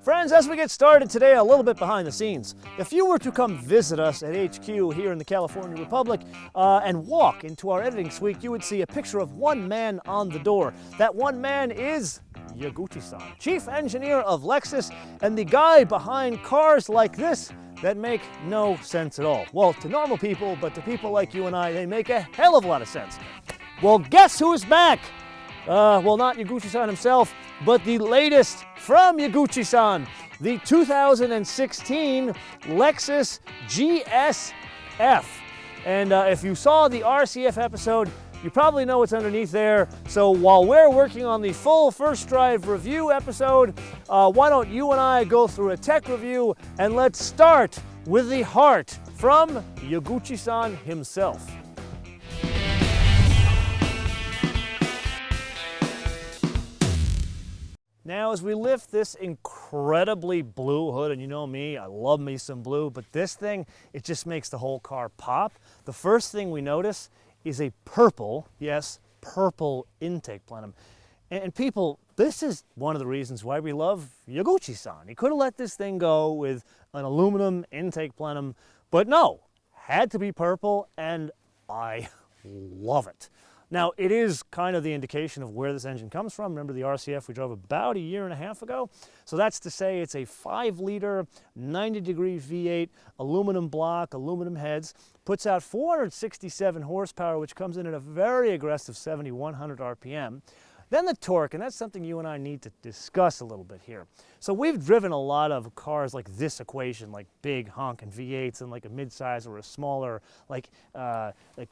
Friends, as we get started today, a little bit behind the scenes. If you were to come visit us at HQ here in the California Republic and walk into our editing suite, you would see a picture of one man on the door. That one man is Yaguchi-san, Chief Engineer of Lexus, and the guy behind cars like this that make no sense at all. Well, to normal people, but to people like you and I, they make a hell of a lot of sense. Well, guess who's back? Well, not Yaguchi-san himself, but the latest from Yaguchi-san, the 2016 Lexus GS F. And if you saw the RCF episode, you probably know what's underneath there. So while we're working on the full first drive review episode, why don't you and I go through a tech review, and let's start with the heart from Yaguchi-san himself. Now, as we lift this incredibly blue hood, and you know me, I love me some blue, but this thing, it just makes the whole car pop. The first thing we notice is a purple, yes, purple intake plenum. And people, this is one of the reasons why we love Yaguchi-san. He could have let this thing go with an aluminum intake plenum, but no, had to be purple, and I love it. Now, it is kind of the indication of where this engine comes from. Remember the RCF we drove about a year and a half ago? So that's to say it's a 5-liter, 90-degree V8, aluminum block, aluminum heads, puts out 467 horsepower, which comes in at a very aggressive 7,100 RPM. Then the torque, and that's something you and I need to discuss a little bit here. So we've driven a lot of cars like this equation, like big honking V8s and like a midsize or a smaller like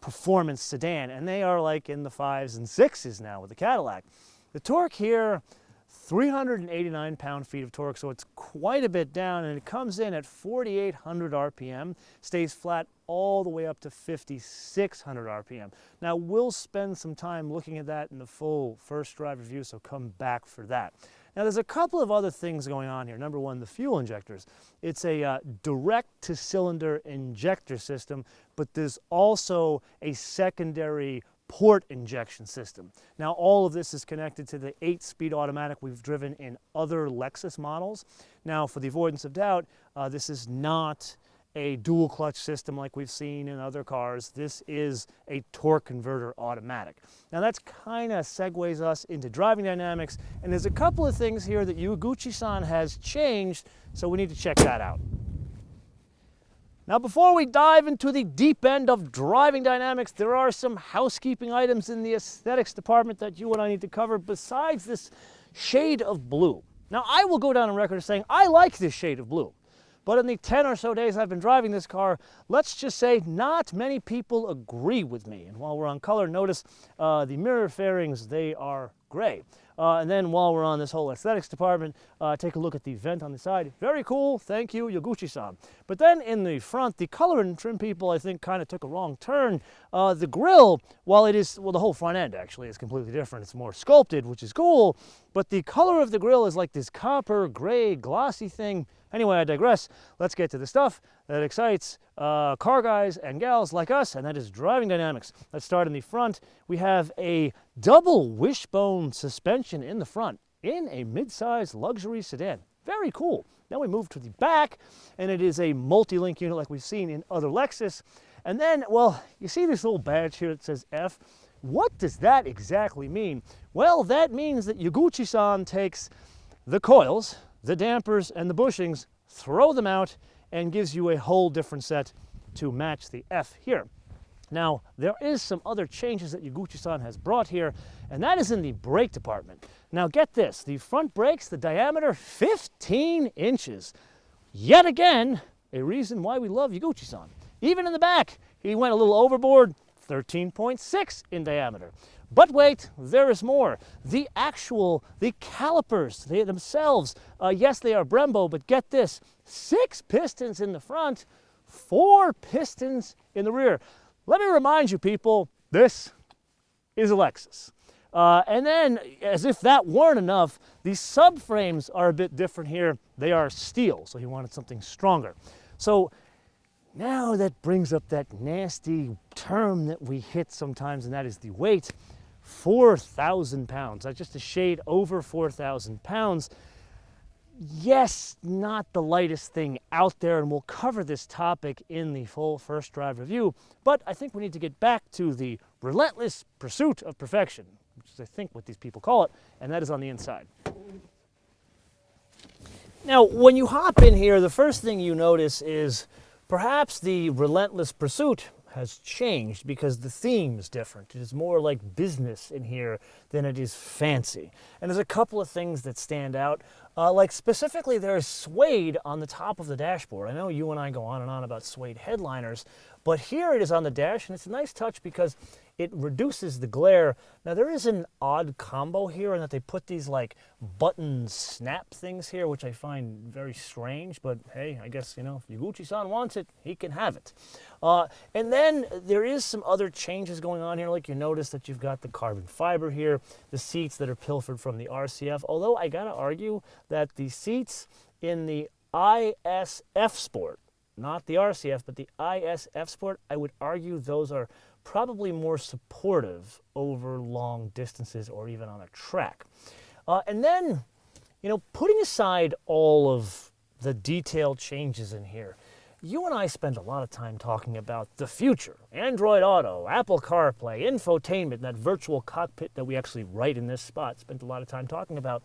performance sedan, and they are like in the 5s and 6s now with the Cadillac. The torque here, 389 pound-feet of torque, so it's quite a bit down, and it comes in at 4,800 RPM, stays flat all the way up to 5,600 RPM. Now, we'll spend some time looking at that in the full first drive review, so come back for that. Now, there's a couple of other things going on here. Number one, the fuel injectors. It's a direct-to-cylinder injector system, but there's also a secondary port injection system. Now, all of this is connected to the 8-speed automatic we've driven in other Lexus models. Now, for the avoidance of doubt, this is not a dual clutch system like we've seen in other cars. This is a torque converter automatic. Now, that's kind of segues us into driving dynamics, and there's a couple of things here that Yaguchi-san has changed, so we need to check that out. Now, before we dive into the deep end of driving dynamics, there are some housekeeping items in the aesthetics department that you and I need to cover besides this shade of blue. Now, I will go down on record as saying I like this shade of blue, but in the 10 or so days I've been driving this car, let's just say not many people agree with me. And while we're on color, notice the mirror fairings, they are gray. And then while we're on this whole aesthetics department, take a look at the vent on the side. Very cool, thank you, Yaguchi-san. But then in the front, the color and trim people, I think, kind of took a wrong turn. The grille, while it is, well, the whole front end actually is completely different. It's more sculpted, which is cool, but the color of the grille is like this copper, gray, glossy thing. Anyway, I digress. Let's get to the stuff that excites car guys and gals like us, and that is driving dynamics. Let's start in the front. We have a double wishbone suspension in the front in a mid-size luxury sedan. Very cool. Then we move to the back, and it is a multi-link unit like we've seen in other Lexus. And then, well, you see this little badge here that says F. What does that exactly mean? Well, that means that Yaguchi-san takes the coils, the dampers, and the bushings, throw them out, and gives you a whole different set to match the F here. Now, there is some other changes that Yaguchi-san has brought here, and that is in the brake department. Now, get this, the front brakes, the diameter, 15 inches. Yet again, a reason why we love Yaguchi-san. Even in the back, he went a little overboard, 13.6 in diameter. But wait, there is more. The calipers, they themselves, yes, they are Brembo, but get this, 6 pistons in the front, 4 pistons in the rear. Let me remind you people, this is a Lexus. And then, as if that weren't enough, the subframes are a bit different here. They are steel, so he wanted something stronger. So now that brings up that nasty term that we hit sometimes, and that is the weight. 4,000 pounds. That's just a shade over 4,000 pounds. yes, not the lightest thing out there, and we'll cover this topic in the full first drive review, but I think we need to get back to the relentless pursuit of perfection, which is I think what these people call it, and that is on the inside. Now, when you hop in here, the first thing you notice is perhaps the relentless pursuit has changed because the theme is different. It is more like business in here than it is fancy. And there's a couple of things that stand out. Like specifically there is suede on the top of the dashboard. I know you and I go on and on about suede headliners, but here it is on the dash, and it's a nice touch because it reduces the glare. Now there is an odd combo here in that they put these like button snap things here, which I find very strange, but hey, I guess, you know, if Yaguchi-san wants it, he can have it. And then there is some other changes going on here, like you notice that you've got the carbon fiber here, the seats that are pilfered from the RCF, although I gotta argue that the seats in the IS F Sport, not the RCF, but the IS F Sport, I would argue those are probably more supportive over long distances or even on a track. And then, you know, putting aside all of the detailed changes in here, you and I spend a lot of time talking about the future, Android Auto, Apple CarPlay, infotainment, that virtual cockpit that we actually write in this spot, spent a lot of time talking about.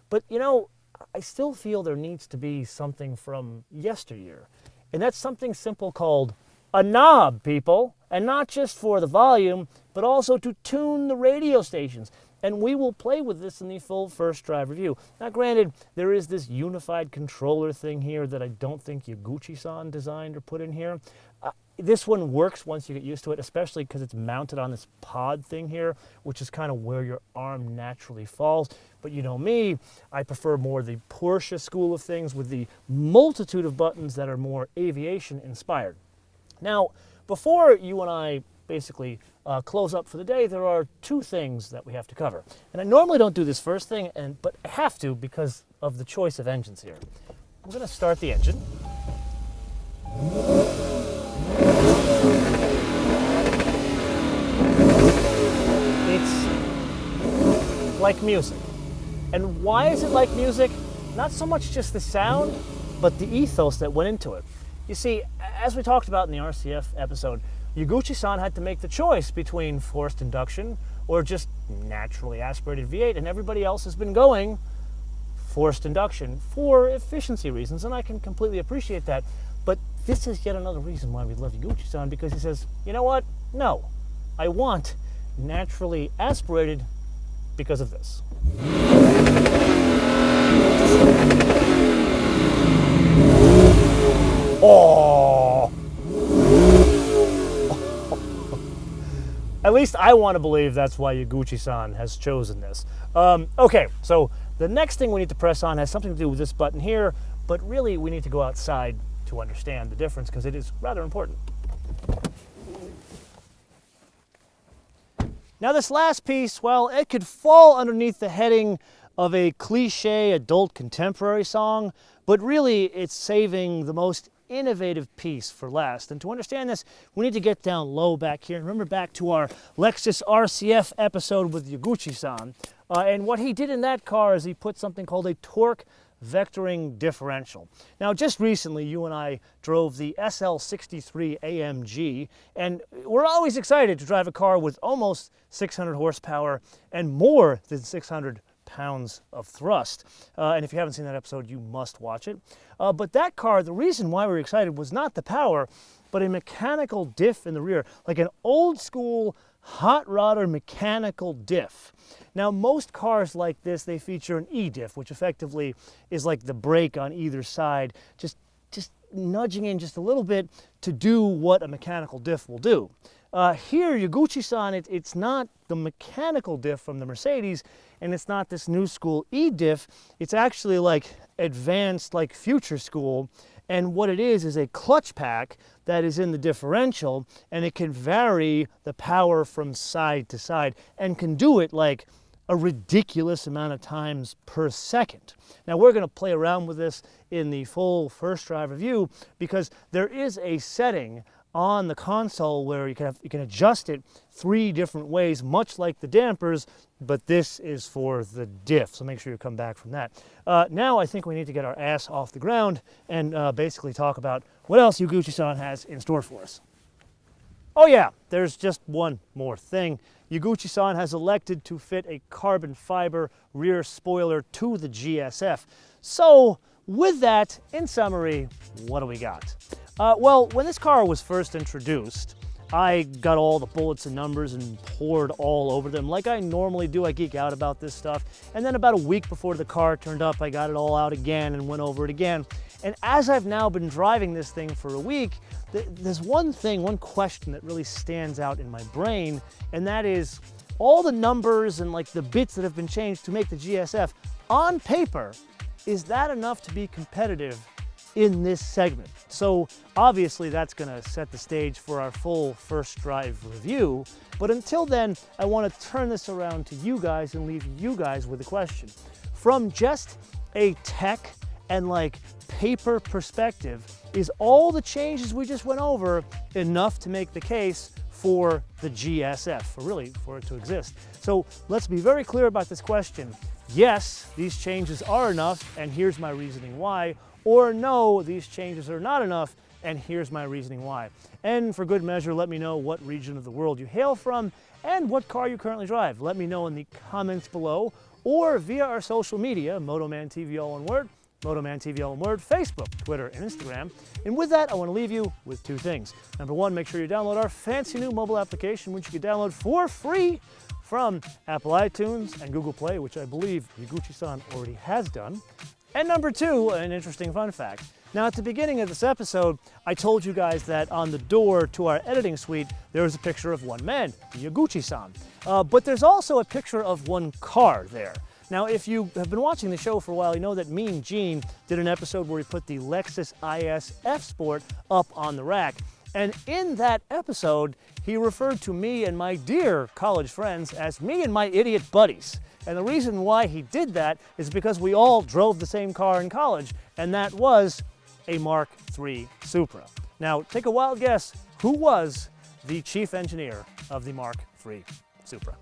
But, you know, I still feel there needs to be something from yesteryear. And that's something simple called a knob, people. And not just for the volume, but also to tune the radio stations. And we will play with this in the full first drive review. Now granted, there is this unified controller thing here that I don't think Yaguchi-san designed or put in here. This one works once you get used to it, especially because it's mounted on this pod thing here, which is kind of where your arm naturally falls. But you know me, I prefer more the Porsche school of things with the multitude of buttons that are more aviation inspired. Now, before you and I basically close up for the day, there are two things that we have to cover. And I normally don't do this first thing, but I have to because of the choice of engines here. I'm going to start the engine. It's like music. And why is it like music? Not so much just the sound, but the ethos that went into it. You see, as we talked about in the RCF episode, Yaguchi-san had to make the choice between forced induction or just naturally aspirated V8, and everybody else has been going forced induction for efficiency reasons, and I can completely appreciate that. But this is yet another reason why we love Yaguchi-san, because he says, you know what? No, I want naturally aspirated because of this. Oh! At least I want to believe that's why Yaguchi-san has chosen this. Okay, so the next thing we need to press on has something to do with this button here, but really we need to go outside to understand the difference because it is rather important. Now this last piece, well, it could fall underneath the heading of a cliche adult contemporary song, but really it's saving the most innovative piece for last. And to understand this, we need to get down low back here. Remember back to our Lexus RCF episode with Yaguchi-san. And what he did in that car is he put something called a torque vectoring differential. Now, just recently, you and I drove the SL63 AMG, and we're always excited to drive a car with almost 600 horsepower and more than 600 pounds of thrust. And if you haven't seen that episode, you must watch it. But that car, the reason why we were excited was not the power, but a mechanical diff in the rear, like an old school hot rodder mechanical diff. Now, most cars like this, they feature an E-diff, which effectively is like the brake on either side, just nudging in just a little bit to do what a mechanical diff will do. Here, Yaguchi-san, it's not the mechanical diff from the Mercedes, and it's not this new school E-diff. It's actually like advanced, like future school. And what it is a clutch pack that is in the differential, and it can vary the power from side to side and can do it like a ridiculous amount of times per second. Now we're going to play around with this in the full first drive review because there is a setting on the console where you can adjust it 3 different ways, much like the dampers, but this is for the diff, so make sure you come back from that. Now I think we need to get our ass off the ground and basically talk about what else Yaguchi-san has in store for us. Oh yeah, there's just one more thing. Yaguchi-san has elected to fit a carbon fiber rear spoiler to the GSF. So with that, in summary, what do we got? Well, when this car was first introduced, I got all the bullets and numbers and poured all over them like I normally do. I geek out about this stuff. And then about a week before the car turned up, I got it all out again and went over it again. And as I've now been driving this thing for a week, there's one question that really stands out in my brain, and that is all the numbers and like the bits that have been changed to make the GSF on paper. Is that enough to be competitive in this segment? So obviously that's going to set the stage for our full first drive review. But until then, I want to turn this around to you guys and leave you guys with a question. From just a tech and like paper perspective, is all the changes we just went over enough to make the case for the GSF, or really for it to exist? So let's be very clear about this question. Yes, these changes are enough, and here's my reasoning why. Or no, these changes are not enough, and here's my reasoning why. And for good measure, let me know what region of the world you hail from and what car you currently drive. Let me know in the comments below or via our social media, MotoManTV all one word, MotoManTV all one word, Facebook, Twitter, and Instagram. And with that, I want to leave you with 2 things. Number 1, make sure you download our fancy new mobile application, which you can download for free from Apple iTunes and Google Play, which I believe Yaguchi-san already has done. And number 2, an interesting fun fact. Now, at the beginning of this episode, I told you guys that on the door to our editing suite, there was a picture of one man, Yaguchi-san. But there's also a picture of one car there. Now, if you have been watching the show for a while, you know that Mean Gene did an episode where he put the Lexus IS F Sport up on the rack. And in that episode, he referred to me and my dear college friends as me and my idiot buddies. And the reason why he did that is because we all drove the same car in college, and that was a Mark III Supra. Now, take a wild guess, who was the chief engineer of the Mark III Supra?